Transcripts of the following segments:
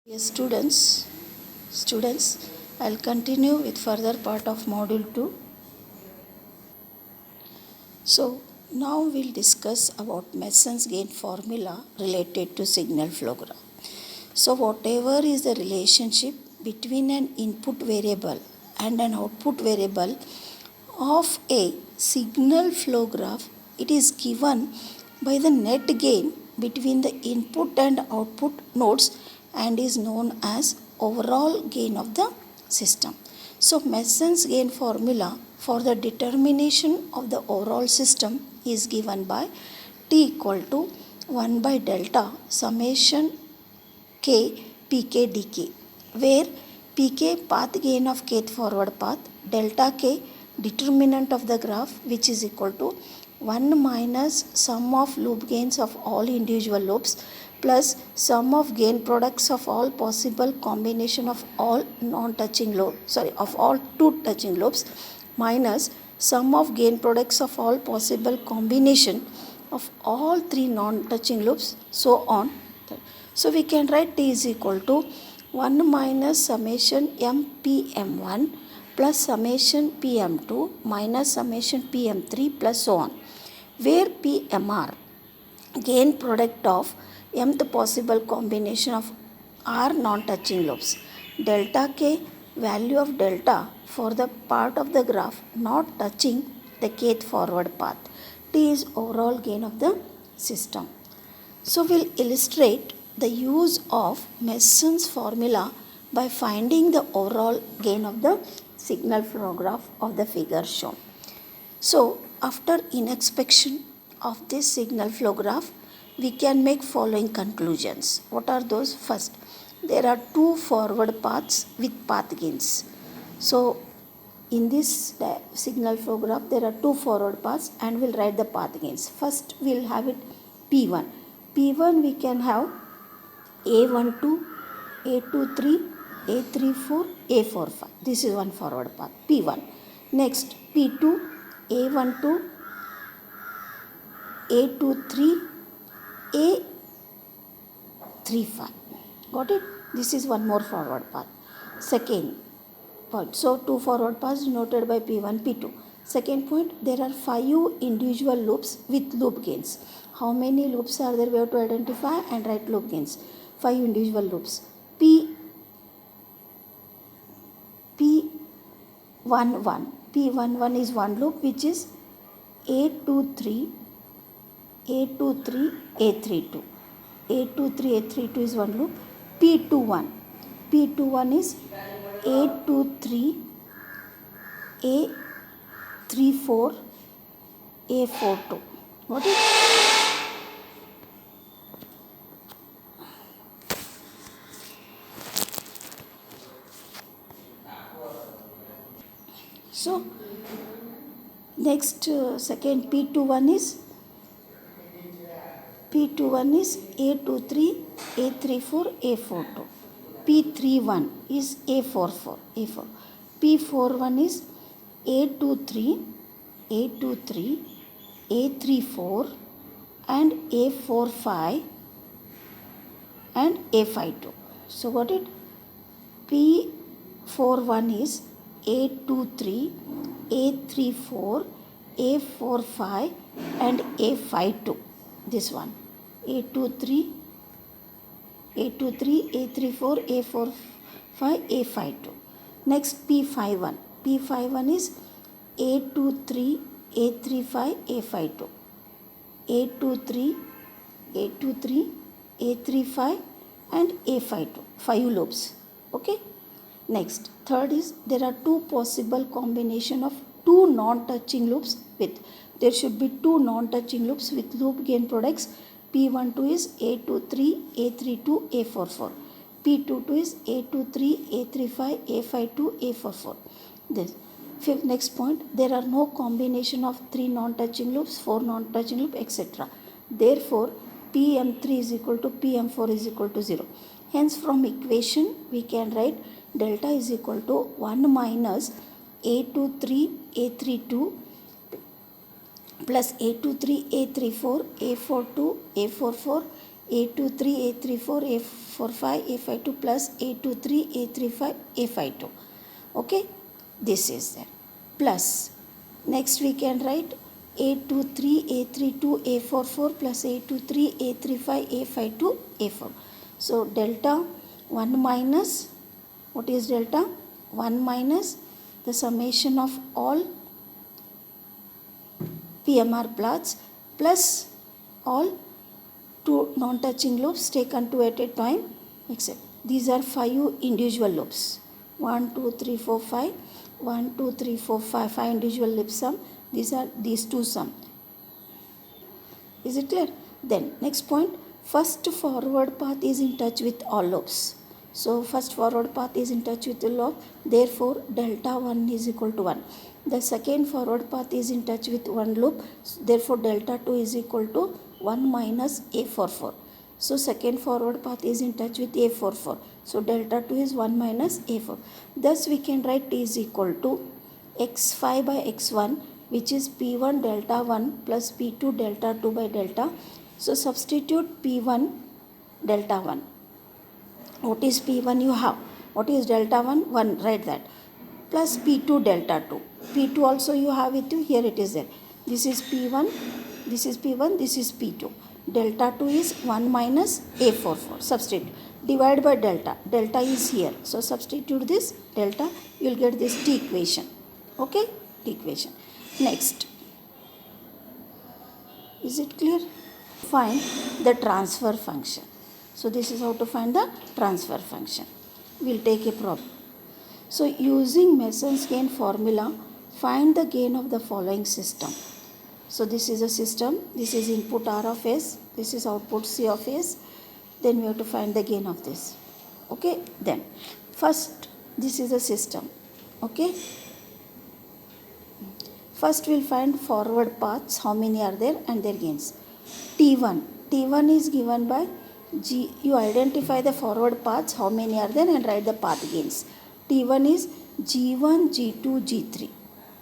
Yes, students, I'll continue with further part of module 2. So, now we'll discuss about Mason's gain formula related to signal flow graph. So, whatever is the relationship between an input variable and an output variable of a signal flow graph, it is given by the net gain between the input and output nodes and is known as overall gain of the system. So Mason's gain formula for the determination of the overall system is given by T equal to 1 by delta summation K Pk dk, where Pk path gain of kth forward path, delta K determinant of the graph, which is equal to 1 minus sum of loop gains of all individual loops plus sum of gain products of all possible combination of all of all two touching loops minus sum of gain products of all possible combination of all three non-touching loops, so on. So we can write T is equal to 1 minus summation MPM1 plus summation PM2 minus summation PM3 plus so on, where PMR gain product of mth possible combination of R non-touching loops, delta K value of delta for the part of the graph not touching the kth forward path. T is overall gain of the system. So we'll illustrate the use of Mason's formula by finding the overall gain of the signal flow graph of the figure shown. So after inspection of this signal flow graph, we can make following conclusions. What are those? First, there are two forward paths with path gains. So in this signal flow graph, there are two forward paths and we'll write the path gains. First, we'll have it P1. P1 we can have A12, A23, A34, A45. This is one forward path, P1. Next, P2, A12, A23, A35. Got it? This is one more forward path. Second point. So, two forward paths denoted by P1, P2. Second point, there are 5 individual loops with loop gains. How many loops are there? We have to identify and write loop gains. 5 individual loops. P11. P11 is one loop which is A23, A23, A32. A23, A32 is one loop. P21. P21 is A23, A34, A42. Got it? So, next second P21 is A23, A34, A42. P31 is A44, A4. P41 is A23, A23, A34 and A45 and A52. So got it? P41 is A23, A34, A45 and A52. This one. A23, A34, A45, A52. Next P51. P51 is A23, A35, A52. A23, A23, A35 and A52. 5 loops. Okay. Next, third is there are two possible combination of two non-touching loops with, there should be two non-touching loops with loop gain products. P12 is A23, A32, A44. P22 is A23, A35, A52, A44. This. Fifth, next point, there are no combination of 3 non-touching loops, 4 non-touching loops, etc. Therefore, PM3 is equal to PM4 is equal to 0. Hence, from equation, we can write delta is equal to 1 minus A23, A32 plus A23, A34, A42, A44, A23, A34, A45, A52 plus A23, A35, A52. Okay, this is there. Plus, next we can write A23, A32, A44 plus A23, A35, A52, A4. So, delta 1 minus, what is delta? 1 minus the summation of all PMR plots plus all two non-touching loops taken two at a time, except these are 5 individual loops. 1, 2, 3, 4, 5. 1, 2, 3, 4, 5. 5 individual loop sum. These are these two sum. Is it clear? Then next point, first forward path is in touch with all loops. So first forward path is in touch with the loop. Therefore, delta 1 is equal to 1. The second forward path is in touch with one loop. Therefore, delta 2 is equal to 1 minus A44. So second forward path is in touch with A44. So delta 2 is 1 minus A4. Thus we can write T is equal to x5 by x1, which is P1 delta 1 plus P2 delta 2 by delta. So substitute P1 delta 1. What is P1 you have? What is delta 1? 1, write that. Plus P2 delta 2. P2 also you have it too, here it is there. This is P1, this is P1, this is P2. Delta 2 is 1 minus A44. Substitute. Divide by delta. Delta is here. So substitute this delta, you will get this T equation. Okay? T equation. Next. Is it clear? Find the transfer function. So this is how to find the transfer function. We will take a problem. So using Mason's gain formula, find the gain of the following system. So this is a system. This is input R of S. This is output C of S. Then we have to find the gain of this. Okay. Then first this is a system. Okay. First we will find forward paths. How many are there and their gains. T1. T1 is given by G. You identify the forward paths. How many are there and write the path gains. T1 is G1, G2, G3.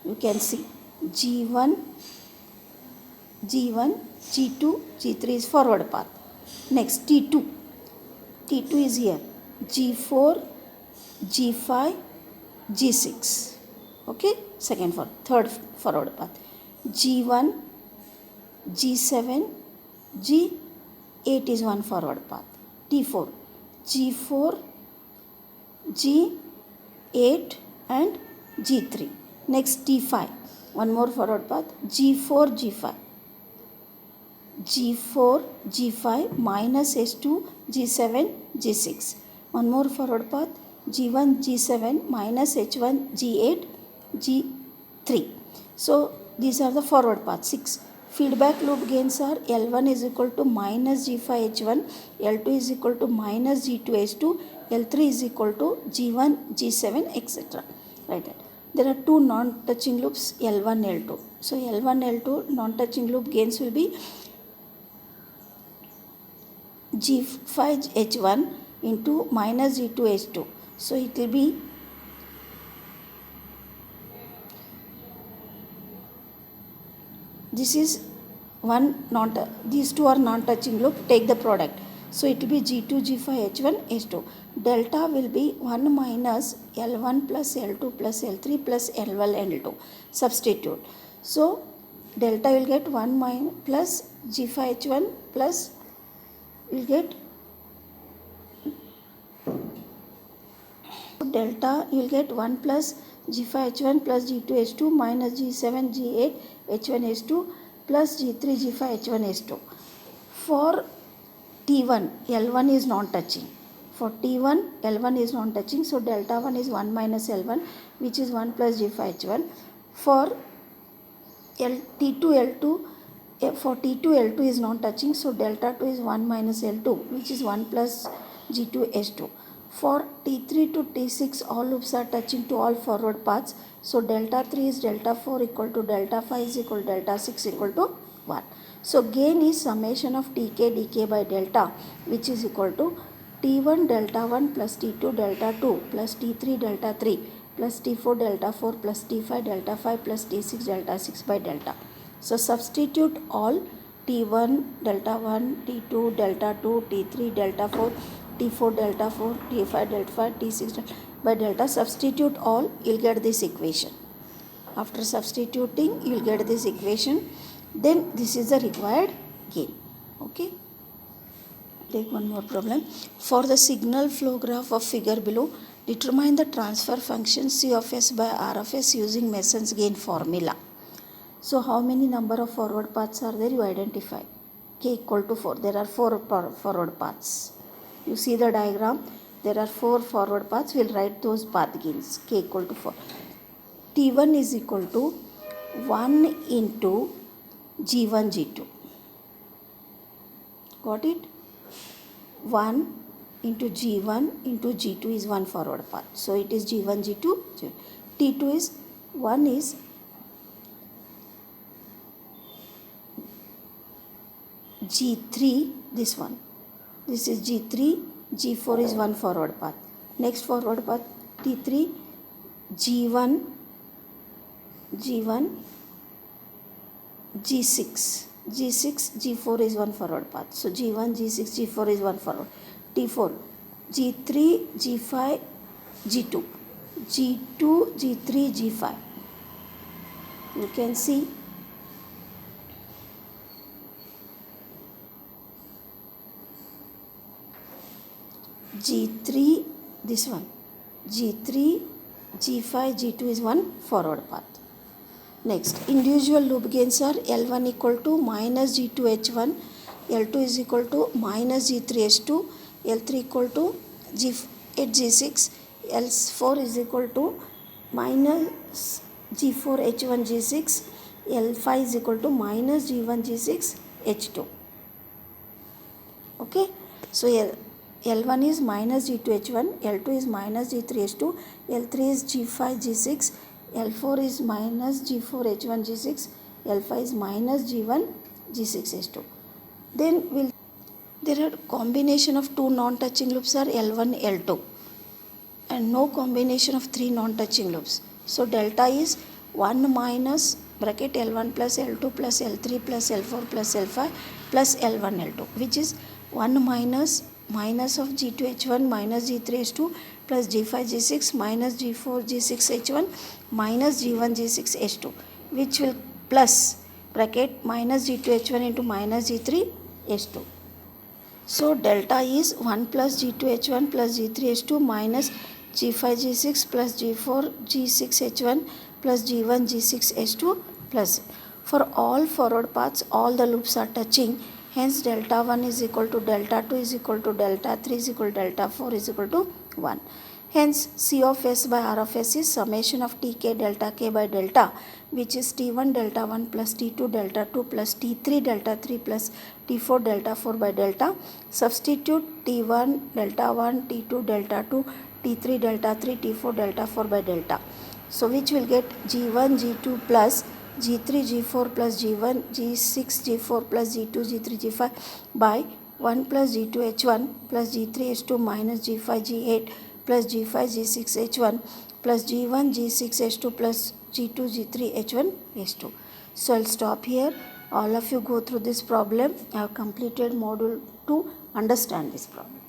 You can see G1, G1, G2, G3 is forward path. Next T2. T2 is here. G4, G5, G6. Okay. Second forward. Third forward path. G1, G7, G8 is one forward path. T4. G4, G8 and G3. Next T5. One more forward path. G4, G5. G4, G5 minus S2, G7, G6. One more forward path. G1, G7 minus H1, G8, G3. So these are the forward paths. 6. Feedback loop gains are L1 is equal to minus G5 H1, L2 is equal to minus G2 H2, L3 is equal to G1, G7, etc. Right. There are two non-touching loops L1, L2. So L1, L2 non-touching loop gains will be G5 H1 into minus G2 H2. So it will be this is one these two are non-touching loop, take the product. So it will be G2, G5, H1, H2. Delta will be 1 minus L1 plus L2 plus L3 plus L1, L2. Substitute. So delta will get 1 minus plus G5, H1 plus will get delta you will get 1 plus G5 H1 plus G2 H2 minus G7 G8 H1 H2 plus G3 G5 H1 H2. For T1 L1 is non-touching. For T1 L1 is non-touching, so delta 1 is 1 minus L1, which is 1 plus G5 H1. For T2 L2 for T2 L2 is non-touching, so delta 2 is 1 minus L2, which is 1 plus G2 H2. For T3 to T6 all loops are touching to all forward paths, so delta 3 is delta 4 equal to delta 5 is equal to delta 6 equal to 1. So gain is summation of Tk dk by delta, which is equal to T1 delta 1 plus T2 delta 2 plus T3 delta 3 plus T4 delta 4 plus T5 delta 5 plus T6 delta 6 by delta. So substitute all T1 delta 1, T2 delta 2, T3 delta 4, T4 delta 4, T5 delta 5, T6 delta. By delta substitute all, you'll get this equation. After substituting, you'll get this equation. Then this is the required gain. Okay. Take one more problem. For the signal flow graph of figure below, determine the transfer function C of S by R of S using Mason's gain formula. So how many number of forward paths are there? You identify. K equal to 4. There are 4 forward paths. You see the diagram. There are 4 forward paths. We'll write those path gains. K equal to 4. T1 is equal to 1 into G1 G2. Got it? 1 into G1 into G2 is 1 forward path. So it is G1 G2. T2 is 1 is G3, this one. This is G3, G4 is 1 forward path. Next forward path T3, G1, G1, G6, G6, G4 is 1 forward path. So G1, G6, G4 is 1 forward. T4, G3, G5, G2, G2, G3, G5. You can see G3, this one, G3, G5, G2 is 1 forward path. Next, individual loop gains are L1 equal to minus G2H1, L2 is equal to minus G3H2, L3 equal to G8G6, L4 is equal to minus G4H1G6, L5 is equal to minus G1G6H2. Okay, so L1 is minus G2H1, L2 is minus G3H2, L3 is G5G6, L4 is minus G4H1G6, L5 is minus G1G6H2. Then there are combination of 2 non-touching loops are L1, L2 and no combination of 3 non-touching loops. So delta is 1 minus bracket L1 plus L2 plus L3 plus L4 plus L5 plus L1, L2, which is 1 minus of G2H1 minus G3H2 plus G5G6 minus G4G6H1 minus G1G6H2, which will plus bracket minus G2H1 into minus G3H2. So delta is 1 plus G2H1 plus G3H2 minus G5G6 plus G4G6H1 plus G1G6H2 plus. For all forward paths, all the loops are touching. Hence delta 1 is equal to delta 2 is equal to delta 3 is equal to delta 4 is equal to 1. Hence C of S by R of S is summation of Tk delta K by delta, which is T1 delta 1 plus T2 delta 2 plus T3 delta 3 plus T4 delta 4 by delta. Substitute T1 delta 1, T2 delta 2, T3 delta 3, T4 delta 4 by delta. So which will get G1 G2 plus G3 G4 plus G1 G6 G4 plus G2 G3 G5 by 1 plus G2 H1 plus G3 H2 minus G5 G8 plus G5 G6 H1 plus G1 G6 H2 plus G2 G3 H1 H2. So I'll stop here. All of you go through this problem. I have completed module 2. Understand this problem.